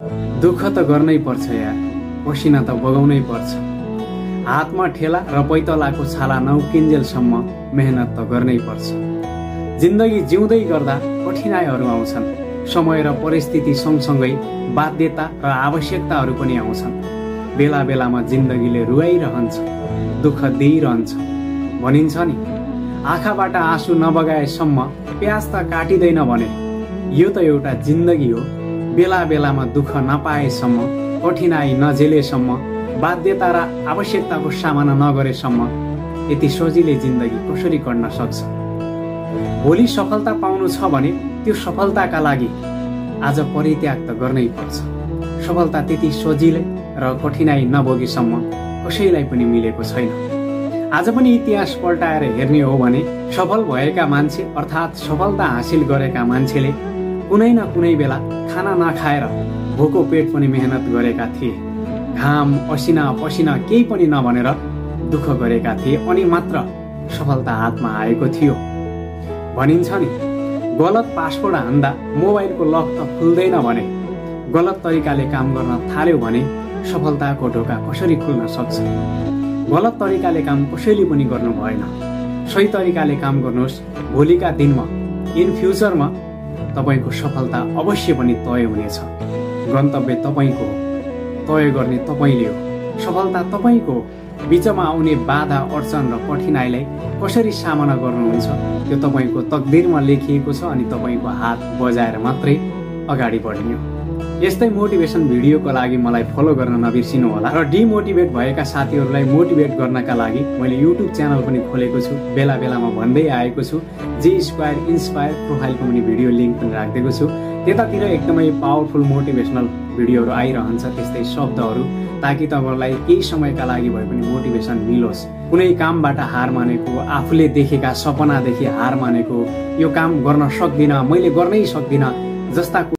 दुःख त गर्नै पर्छ यार, पसिना त बगाउनै पर्छ। हातमा ठेला र पैतलाको छाला नउकिन्जेलसम्म मेहनत त गर्नै पर्छ। जिन्दगी जिउँदै गर्दा कठिनाइहरू आउँछन्। समय र परिस्थिति सँगसँगै बाध्यता र आवश्यकताहरू पनि आउँछन्। बेला बेलामा जिन्दगीले रुवाइरहन्छ, दुःख दिइरहन्छ। भनिन्छ नि, आँखाबाट आँसु नबगाएसम्म प्याज त काटिँदैन भने। यो त एउटा जिन्दगी हो। बेला बेलामा दुःख नपाएसम्म, कठिनाइ नझेलेसम्म, बाध्यता र आवश्यकताको सामना नगरेसम्म यति सजिलै जिन्दगी कसरी कट्न सक्छ? भोलि सफलता पाउनु छ भने त्यो सफलताका लागि आज परित्याग त गर्नै पर्छ। सफलता त्यति सजिलै र कठिनाइ नभोगेसम्म कसैलाई पनि मिलेको छैन। आज पनि इतिहास पल्टाएर हेर्ने हो भने सफल भएका मान्छे अर्थात् सफलता हासिल गरेका मान्छेले कुनै न कुनै बेला खाना नखाएर भोको पेट पनि मेहनत गरेका थिए। घाम असिना पसिना केही पनि नभनेर दुःख गरेका थिए अनि मात्र सफलता हातमा आएको थियो। भनिन्छ नि, गलत पासवर्ड हान्दा मोबाइलको लक त खुल्दैन भने गलत तरिकाले काम गर्न थाल्यो भने सफलताको ढोका कसरी खुल्न सक्छ? गलत तरिकाले काम कसैले पनि गर्नु भएन। सही तरिकाले काम गर्नुहोस्। भोलिका दिनमा इन फ्युचरमा तपाईको सफलता अवश्य पनि तय हुनेछ। गन्तव्य तपाईको हो, तय गर्ने तपाईले हो, सफलता तपाईको हो। बीचमा आउने बाधा अडचन र कठिनाइलाई कसरी सामना गर्नुहुन्छ त्यो तपाईको तकदिरमा लेखिएको छ अनि तपाईको हात बजाएर मात्रै अगाडि बढ्ने हो। यस्तै मोटिभेसन भिडियोको लागि मलाई फलो गर्न नबिर्सिनु होला र डिमोटिभेट भएका साथीहरूलाई मोटिभेट गर्नका लागि मैले युट्युब च्यानल पनि खोलेको छु। बेला बेलामा भन्दै आएको छु, जी स्क्वायर इन्स्पायर प्रोफाइलको पनि भिडियो लिङ्क पनि राखिदिएको छु। त्यतातिर एकदमै पावरफुल मोटिभेसनल भिडियोहरू आइरहन्छ, त्यस्तै शब्दहरू, ताकि तपाईँलाई केही समयका लागि भए पनि मोटिभेसन मिलोस्। कुनै कामबाट हार मानेको, आफूले देखेका सपनादेखि हार मानेको, यो काम गर्न सक्दिनँ, मैले गर्नै सक्दिनँ जस्ता